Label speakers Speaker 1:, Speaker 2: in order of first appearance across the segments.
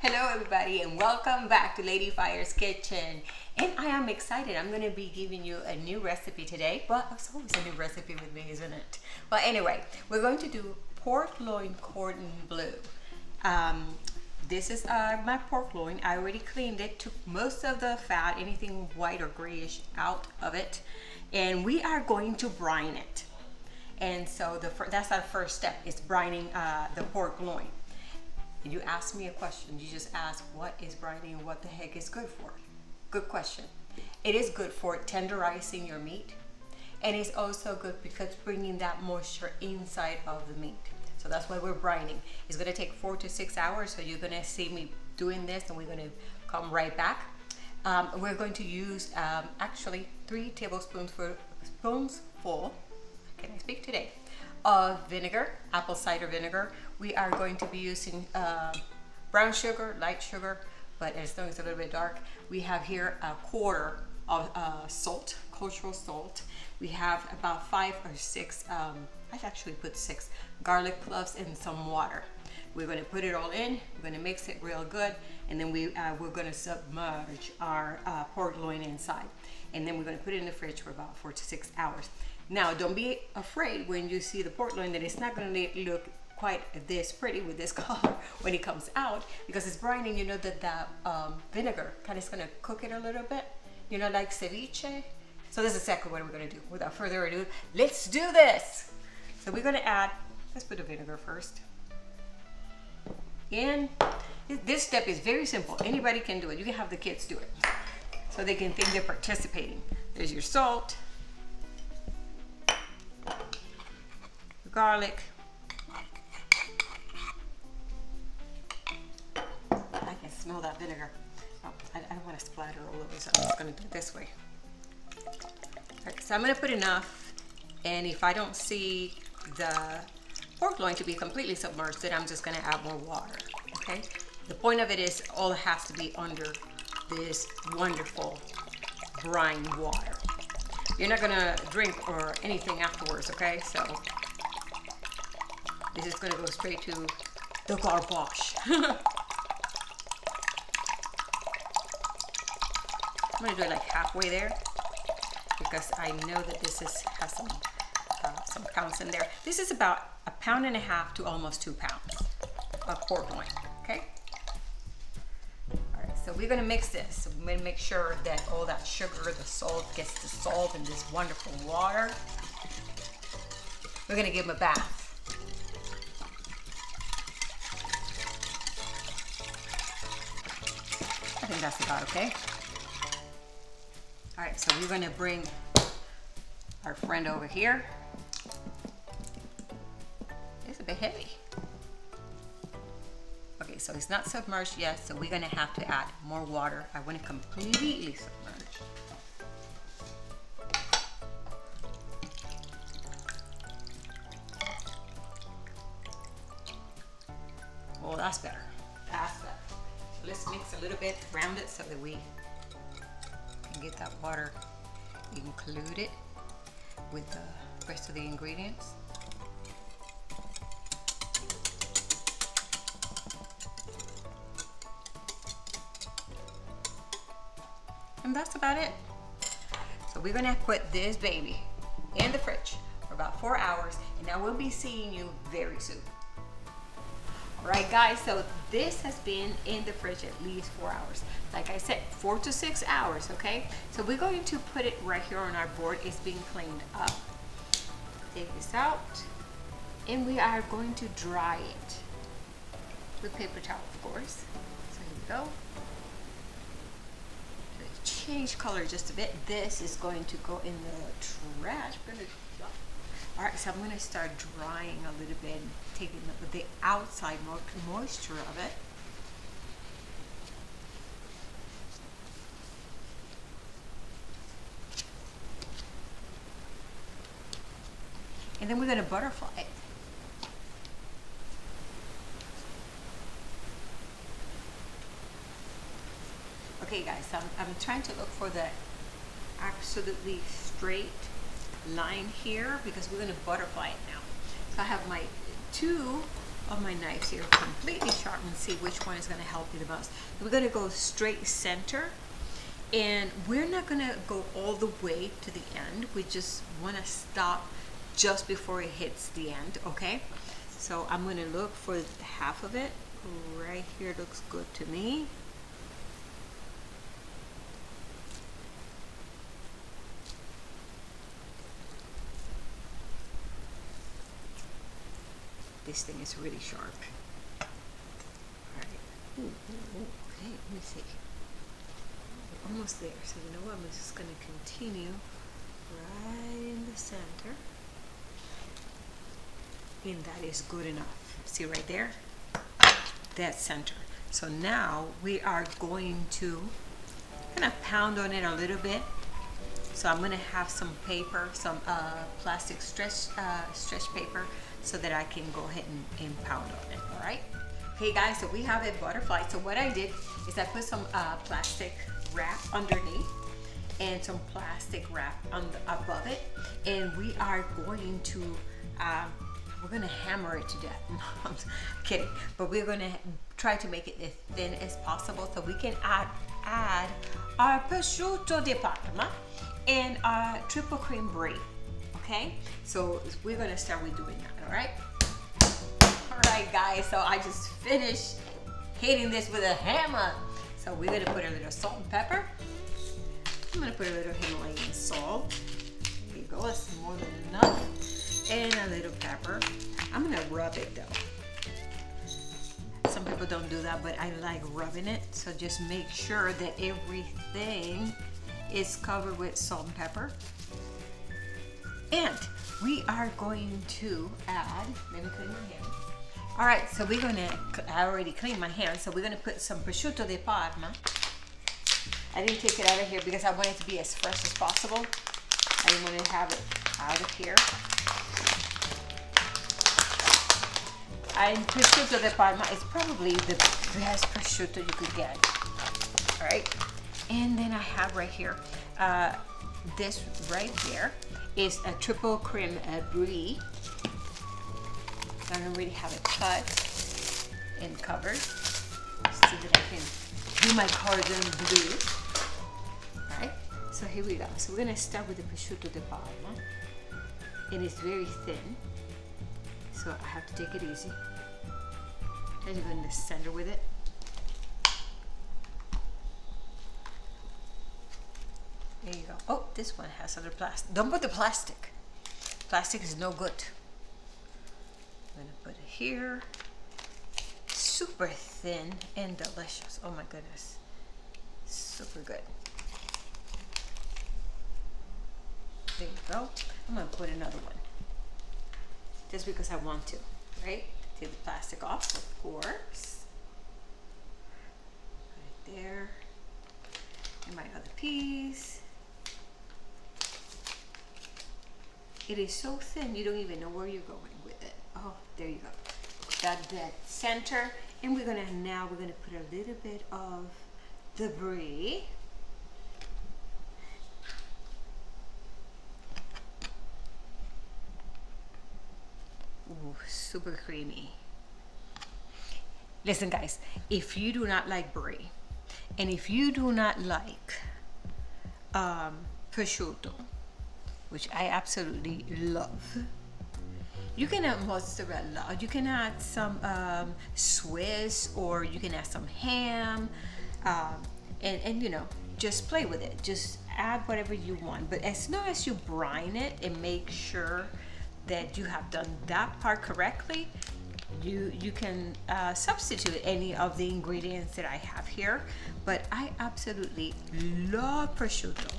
Speaker 1: Hello everybody and welcome back to Lady Fire's Kitchen. And I am excited. I'm going to be giving you a new recipe today. Well, it's always a new recipe with me, isn't it? Well, anyway, we're going to do pork loin cordon bleu. This is my pork loin. I already cleaned it, took most of the fat, anything white or grayish out of it. And we are going to brine it. And so that's our first step, is brining the pork loin. You asked me a question. You just asked what is brining and what the heck is good for. Good question. It is good for tenderizing your meat, and it's also good because bringing that moisture inside of the meat. So that's why we're brining. It's going to take 4 to 6 hours, so you're going to see me doing this and we're going to come right back. We're going to use actually 3 tablespoons full, can I speak today, of vinegar, apple cider vinegar. We are going to be using brown sugar, light sugar, but as long as it's a little bit dark. We have here a quarter of salt, kosher salt. We have about 5 or 6, I actually put 6 garlic cloves and some water. We're going to put it all in. We're going to mix it real good, and then we're going to submerge our pork loin inside, and then we're going to put it in the fridge for about 4 to 6 hours. Now, don't be afraid when you see the pork loin that it's not going to look quite this pretty with this color when it comes out, because it's brining. You know that the vinegar kind of is going to cook it a little bit, you know, like ceviche. So this is exactly what we're going to do. Without further ado, let's do this. So we're going to add, let's put the vinegar first in. This step is very simple. Anybody can do it. You can have the kids do it so they can think they're participating. There's your salt, garlic. I can smell that vinegar. Oh, I don't want to splatter all over, so I'm just going to do it this way. All right, so I'm going to put enough, and if I don't see the pork loin to be completely submerged, then I'm just going to add more water. Okay? The point of it is all has to be under this wonderful brine water. You're not going to drink or anything afterwards, okay? So this is going to go straight to the garbage. I'm going to do it like halfway there, because I know that this has some pounds in there. This is about 1.5 pounds to almost 2 pounds of pork loin, okay? All right, so we're going to mix this. We're going to make sure that all that sugar, the salt, gets dissolved in this wonderful water. We're going to give them a bath. I think that's about okay. All right, so we're going to bring our friend over here. It's a bit heavy. Okay, so it's not submerged yet, so we're going to have to add more water. I want to completely submerge. Oh, that's better. That's better. So let's mix a little bit around it so that we can get that water included with the rest of the ingredients. And that's about it. So we're gonna put this baby in the fridge for about 4 hours, and I will be seeing you very soon. All right, guys, so this has been in the fridge at least 4 hours. Like I said, 4 to 6 hours, okay? So we're going to put it right here on our board. It's being cleaned up. Take this out, and we are going to dry it with paper towel, of course. So here we go. Change color just a bit. This is going to go in the trash. All right, so I'm going to start drying a little bit, taking the outside moisture of it. And then we're going to butterfly it. Okay guys, so I'm trying to look for the absolutely straight line here, because we're going to butterfly it now. So I have my 2 of my knives here completely sharp and see which one is going to help you the most. We're going to go straight center, and we're not going to go all the way to the end. We just want to stop just before it hits the end, okay? So I'm going to look for half of it. Right here looks good to me. This thing is really sharp. All right. Okay, let me see. We're almost there. So you know what? I'm just going to continue right in the center. And that is good enough. See right there? That's center. So now we are going to kind of pound on it a little bit. So I'm going to have some paper, some plastic stretch paper, so that I can go ahead and pound on it. All right. Hey guys, so we have a butterfly. So what I did is I put some plastic wrap underneath and some plastic wrap above it, and we are going to we're gonna hammer it to death. I'm kidding, but we're gonna try to make it as thin as possible so we can add our prosciutto di Parma and our triple cream brie. Okay, so we're gonna start with doing that. All right. All right, guys. So I just finished hitting this with a hammer. So we're gonna put a little salt and pepper. I'm gonna put a little Himalayan salt. There you go. That's more than enough. And a little pepper. I'm gonna rub it though. Some people don't do that, but I like rubbing it. So just make sure that everything is covered with salt and pepper. And we are going to add, let me clean my hands. All right, so we're gonna, I already cleaned my hands, so we're gonna put some prosciutto di Parma. I didn't take it out of here because I want it to be as fresh as possible. I didn't want to have it out of here. And prosciutto di Parma is probably the best prosciutto you could get. All right, and then I have right here, this right here is a triple cream brie. I don't really have it cut and covered so that I can do my Cordon Bleu. Alright, so here we go. So we're gonna start with the prosciutto di Parma, and it's very thin, so I have to take it easy. And you go in the center with it. There you go. Oh, this one has other plastic. Don't put the plastic. Plastic is no good. I'm gonna put it here. Super thin and delicious. Oh my goodness. Super good. There you go. I'm gonna put another one. Just because I want to, right? Take the plastic off, of course. Right there. And my other piece. It is so thin, you don't even know where you're going with it. Oh, there you go. Got that center, and we're gonna put a little bit of the brie. Ooh, super creamy. Listen, guys, if you do not like brie, and if you do not like prosciutto, which I absolutely love, you can add mozzarella, you can add some Swiss, or you can add some ham, and you know, just play with it. Just add whatever you want, but as long as you brine it and make sure that you have done that part correctly, you can substitute any of the ingredients that I have here. But I absolutely love prosciutto,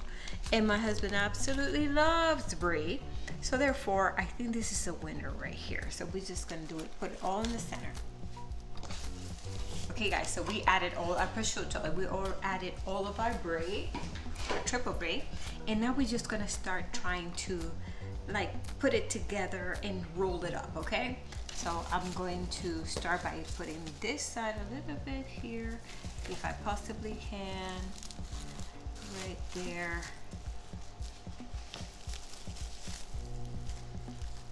Speaker 1: and my husband absolutely loves brie, so therefore I think this is a winner right here. So we're just gonna do it, put it all in the center. Okay guys, so we added all our prosciutto, and we all added all of our brie, our triple brie, and now we're just gonna start trying to like put it together and roll it up. Okay, so I'm going to start by putting this side a little bit here, if I possibly can, right there.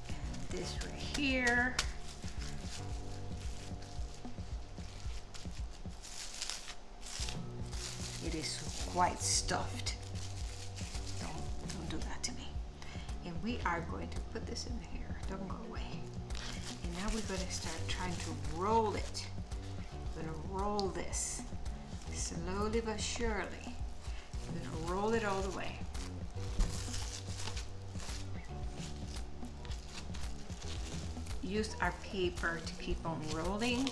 Speaker 1: And this right here. it is quite stuffed. Don't do that to me. And we are going to put this in here. Don't go away. And now we're going to start trying to roll it. We're going to roll this slowly but surely. We're going to roll it all the way. Use our paper to keep on rolling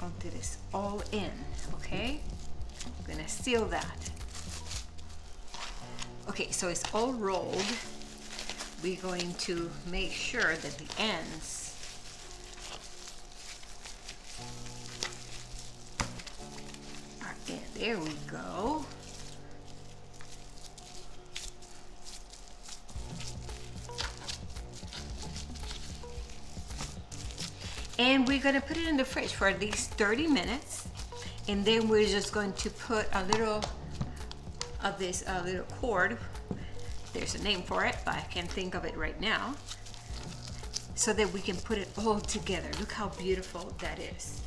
Speaker 1: until it's all in, okay? I'm gonna seal that. Okay, so it's all rolled. We're going to make sure that the ends are in. There we go. And we're going to put it in the fridge for at least 30 minutes. And then we're just going to put a little of this little cord. There's a name for it, but I can't think of it right now. So that we can put it all together. Look how beautiful that is.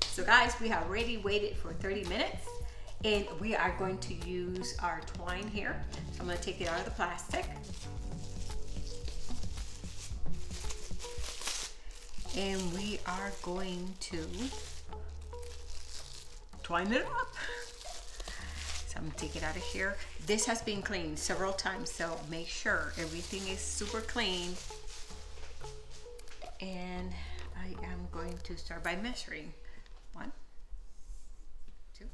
Speaker 1: So guys, we have already waited for 30 minutes. And we are going to use our twine here. So I'm going to take it out of the plastic. And we are going to twine it up. So I'm gonna take it out of here. This has been cleaned several times, so make sure everything is super clean. And I am going to start by measuring. 1, 2.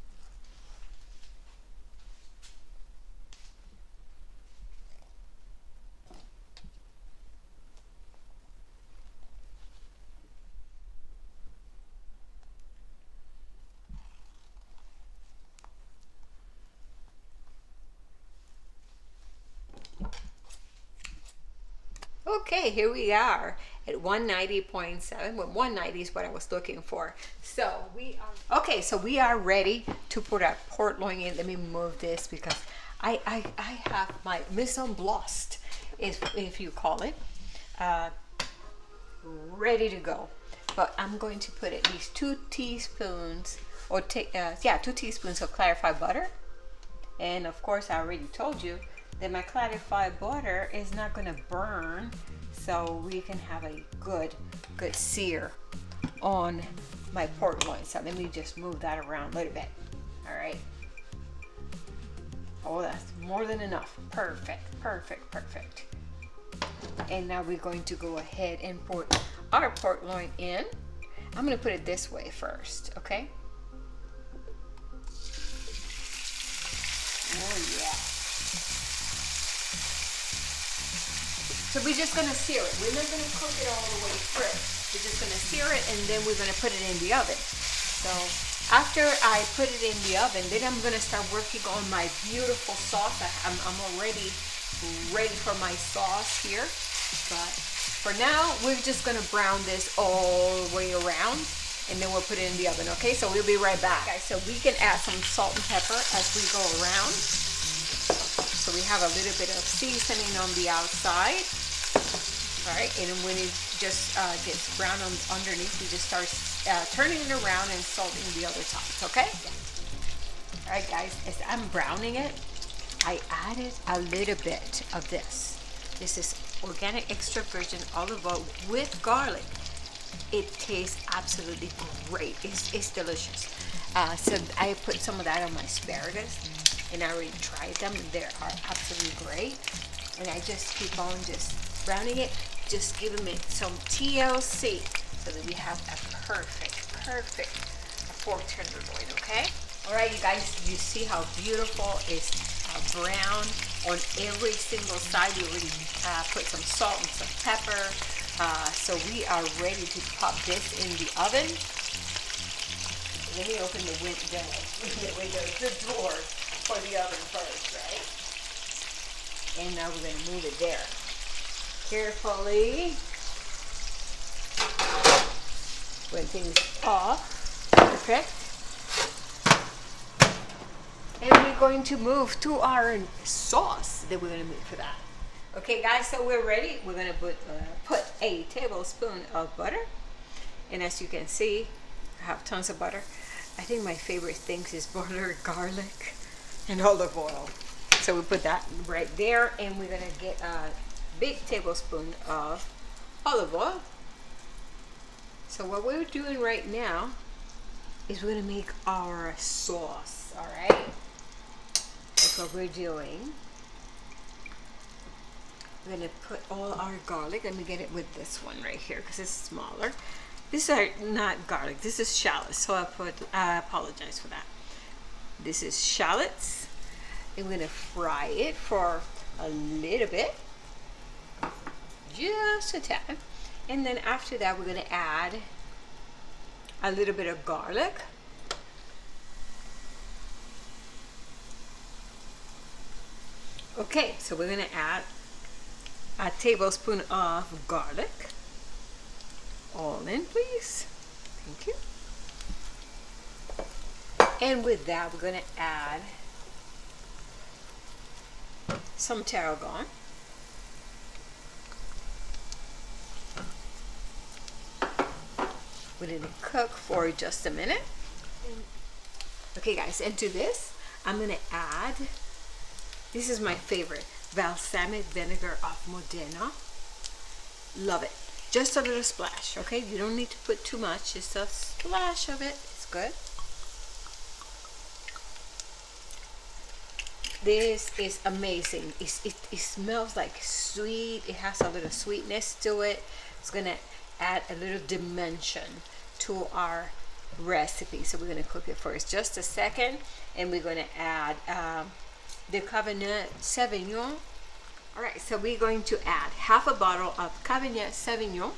Speaker 1: Okay, here we are at 190.7. Well, 190 is what I was looking for. So we are okay. So we are ready to put our port loin in. Let me move this because I have my mise en place, if you call it, ready to go. But I'm going to put at least 2 teaspoons, or 2 teaspoons of clarified butter. And of course, I already told you that my clarified butter is not going to burn, so we can have a good sear on my port loin. So let me just move that around a little bit. All right. Oh, that's more than enough. Perfect, perfect, perfect. And now we're going to go ahead and put our port loin in. I'm going to put it this way first, okay? Oh yeah. So we're just gonna sear it. We're not gonna cook it all the way through. We're just gonna sear it and then we're gonna put it in the oven. So after I put it in the oven, then I'm gonna start working on my beautiful sauce. I'm already ready for my sauce here. But for now, we're just gonna brown this all the way around and then we'll put it in the oven, okay? So we'll be right back. Okay, so we can add some salt and pepper as we go around. So we have a little bit of seasoning on the outside. All right, and when it just gets brown underneath, we just start turning it around and salting the other sides, okay? All right, guys, as I'm browning it, I added a little bit of this. This is organic extra virgin olive oil with garlic. It tastes absolutely great. It's delicious. So I put some of that on my asparagus, and I already tried them. They are absolutely great. And I just keep on just browning it, just giving it some TLC so that we have a perfect pork tenderloin, okay? All right, you guys, you see how beautiful it's brown on every single side. We already put some salt and some pepper. So we are ready to pop this in the oven. Let me open the door for the oven first, right? And now we're gonna move it there. Carefully. When things off. Perfect. And we're going to move to our sauce that we're gonna make for that. Okay guys, so we're ready. We're gonna put a tablespoon of butter. And as you can see, I have tons of butter. I think my favorite things is butter, garlic, and olive oil. So we put that right there, and we're gonna get a big tablespoon of olive oil. So what we're doing right now is we're gonna make our sauce, all right? That's what we're doing. We're gonna put all our garlic. Let me get it with this one right here because it's smaller. These are not garlic, this is shallots, so I apologize for that. This is shallots. I'm gonna fry it for a little bit, just a tad. And then after that, we're gonna add a little bit of garlic. Okay, so we're gonna add a tablespoon of garlic. All in, please. Thank you. And with that, we're gonna add some tarragon. We're gonna cook for just a minute. Okay guys, and to this, I'm gonna add, this is my favorite, balsamic vinegar of Modena. Love it. Just a little splash, okay? You don't need to put too much, just a splash of it. It's good. This is amazing. It smells like sweet. It has a little sweetness to it. It's gonna add a little dimension to our recipe. So we're gonna cook it for just a second, and we're gonna add the Cabernet Sauvignon. All right, so we're going to add half a bottle of Cabernet Sauvignon.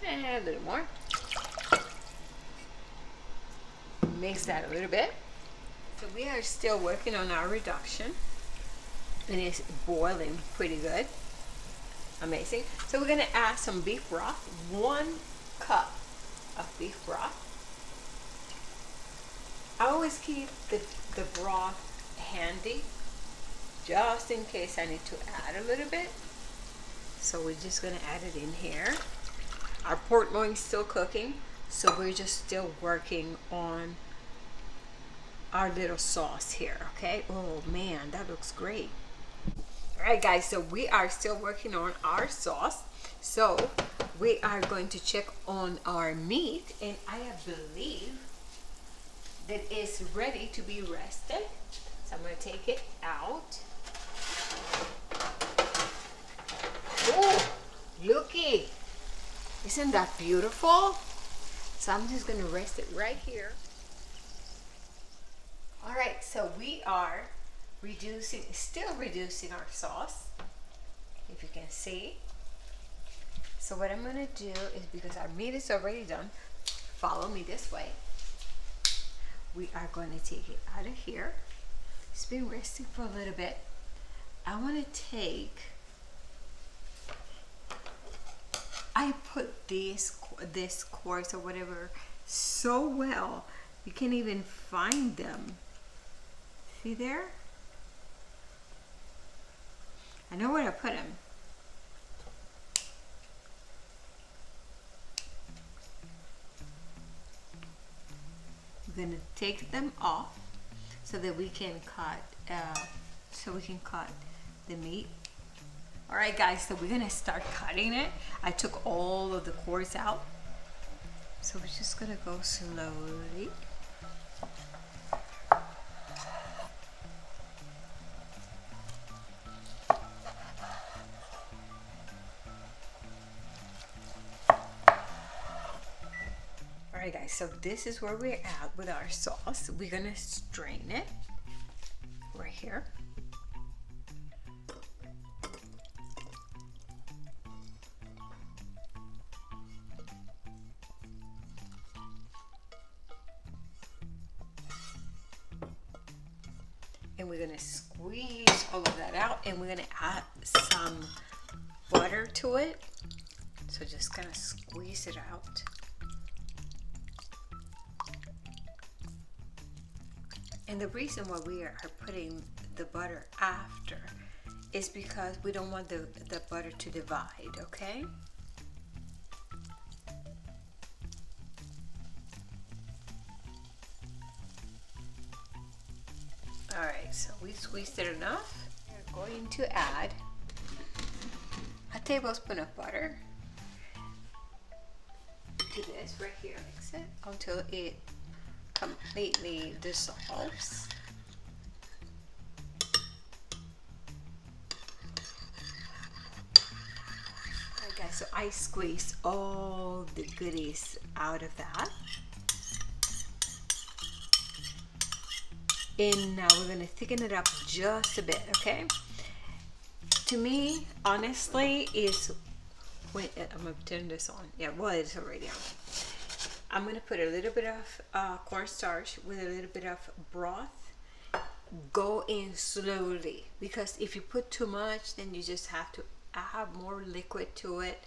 Speaker 1: And a little more. Mix that a little bit. So we are still working on our reduction, and it's boiling pretty good. Amazing. So we're gonna add some beef broth, 1 cup of beef broth. I always keep the broth handy just in case I need to add a little bit. So we're just gonna add it in here. Our pork loin is still cooking, so we're just still working on our little sauce here, okay? Oh man, that looks great. All right guys, so we are still working on our sauce. So we are going to check on our meat, and I believe that it's ready to be rested. So I'm gonna take it out. Oh, looky. Isn't that beautiful? So I'm just gonna rest it right here. All right, so we are still reducing our sauce, if you can see. So what I'm gonna do is, because our meat is already done, follow me this way. We are going to take it out of here. It's been resting for a little bit. I want to take, I put this course or whatever so well, you can't even find them. See there? I know where to put them. We're gonna take them off so that we can cut the meat. All right guys, so we're gonna start cutting it. I took all of the cores out, so we're just gonna go slowly. Alright guys, so this is where we're at with our sauce. We're gonna strain it right here. And we're gonna squeeze all of that out, and we're gonna add some butter to it. So just kind of squeeze it out. And the reason why we are putting the butter after is because we don't want the butter to divide, okay? All right, so we squeezed it enough. We're going to add a tablespoon of butter to this right here. Mix it until it completely dissolves. Alright guys, so I squeezed all the goodies out of that. And now we're gonna thicken it up just a bit, okay? To me, honestly, is when I'm gonna turn this on. Yeah, well, it's already on. I'm gonna put a little bit of cornstarch with a little bit of broth. Go in slowly, because if you put too much, then you just have to add more liquid to it,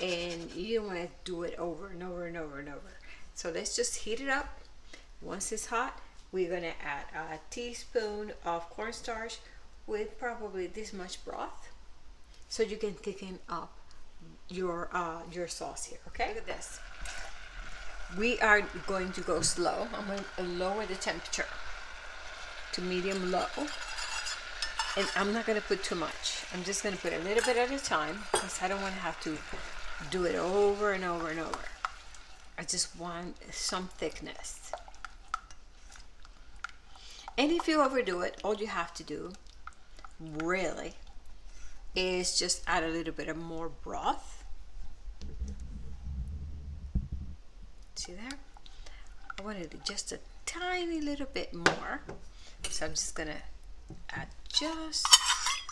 Speaker 1: and you don't want to do it over and over and over and over. So let's just heat it up. Once it's hot, we're gonna add a teaspoon of cornstarch with probably this much broth, so you can thicken up your sauce here. Okay, look at this. We are going to go slow. I'm going to lower the temperature to medium low, and I'm not going to put too much. I'm just going to put a little bit at a time, because I don't want to have to do it over and over and over. I just want some thickness. And if you overdo it, all you have to do really is just add a little bit of more broth. See there? I wanted just a tiny little bit more, so I'm just gonna add just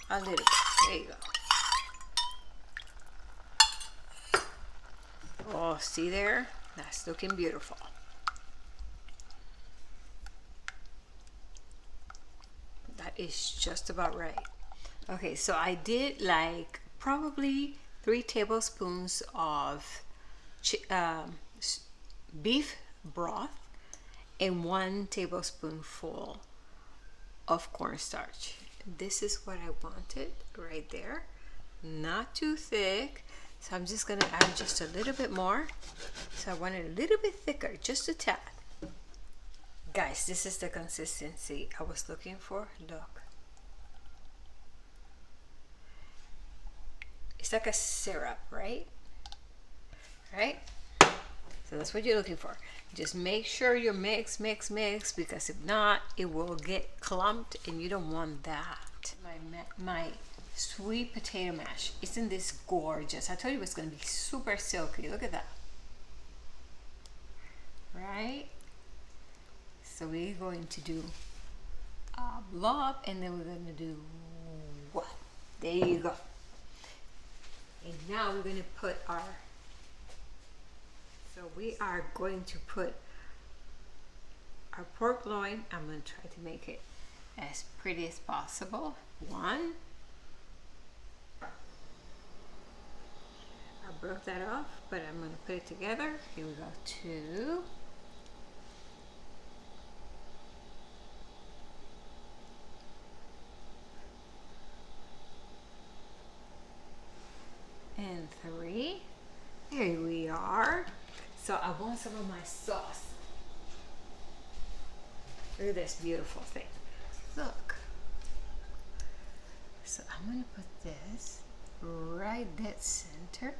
Speaker 1: a little bit. There you go. Oh, see there? That's looking beautiful. That is just about right. Okay, so I did like probably 3 tablespoons of beef broth and 1 tablespoonful of cornstarch. This is what I wanted right there. Not too thick, so I'm just gonna add just a little bit more. So I want it a little bit thicker, just a tad. Guys, this is the consistency I was looking for. Look. It's like a syrup, right? Right? So that's what you're looking for. Just make sure you mix, because if not, it will get clumped, and you don't want that. My sweet potato mash, isn't this gorgeous? I told you it was going to be super silky. Look at that. Right? So we're going to do a blob, and then we're going to do what? There you go. And now we're going to put we are going to put our pork loin. I'm going to try to make it as pretty as possible. 1. I broke that off, but I'm going to put it together. Here we go. 2. And 3. Here we are. So I want some of my sauce. Look at this beautiful thing. Look. So I'm going to put this right dead center.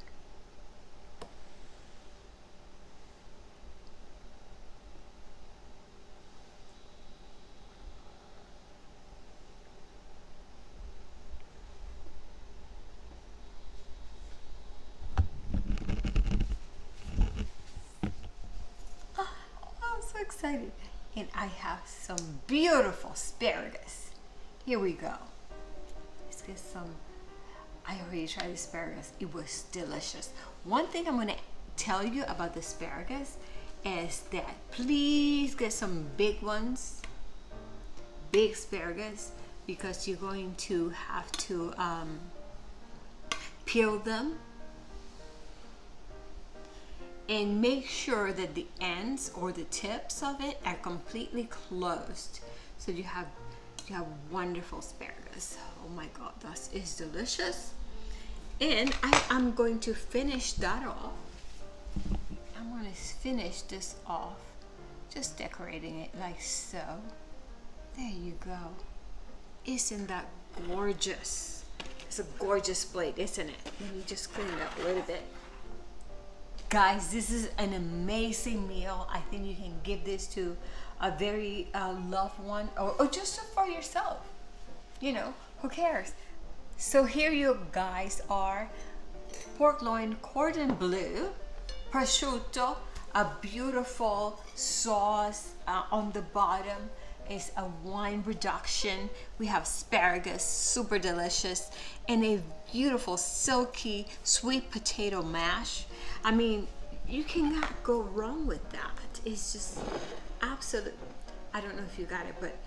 Speaker 1: Excited. And I have some beautiful asparagus. Here we go. Let's get some. I already tried asparagus. It was delicious. One thing I'm going to tell you about the asparagus is that please get some big ones, big asparagus, because you're going to have to peel them. And make sure that the ends or the tips of it are completely closed, so you have You have wonderful asparagus. Oh my God, that is delicious. And I'm going to finish that off. I'm going to finish this off, just decorating it like so. There you go. Isn't that gorgeous? It's a gorgeous plate, isn't it? Let me just clean it up a little bit. Guys, this is an amazing meal. I think you can give this to a very loved one, or just for yourself. You know, who cares? So here you guys are. Pork loin, cordon bleu, prosciutto, a beautiful sauce on the bottom is a wine reduction. We have asparagus, super delicious, and a beautiful silky sweet potato mash. I mean, you cannot go wrong with that. It's just absolute. I don't know if you got it, but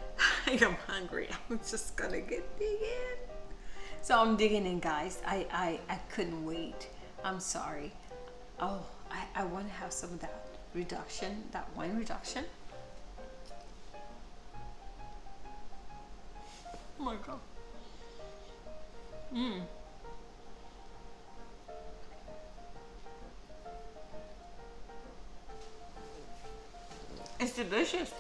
Speaker 1: I am hungry. I'm just gonna get digging. So I'm digging in, guys. I couldn't wait. I'm sorry. Oh, I want to have some of that reduction, that wine reduction. Oh my God. It's delicious.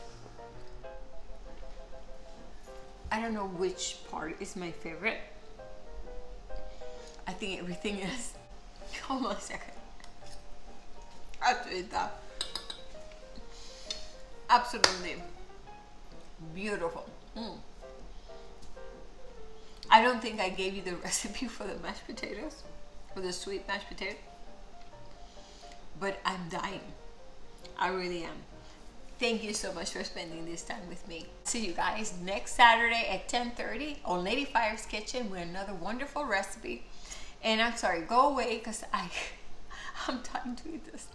Speaker 1: I don't know which part is my favorite. I think everything is. Hold on a second. I have to eat that. Absolutely beautiful. I don't think I gave you the recipe for the mashed potatoes, for the sweet mashed potato, but I'm dying. I really am. Thank you so much for spending this time with me. See you guys next Saturday at 10:30 on Lady Fire's Kitchen with another wonderful recipe. And I'm sorry, go away because I'm dying to eat this.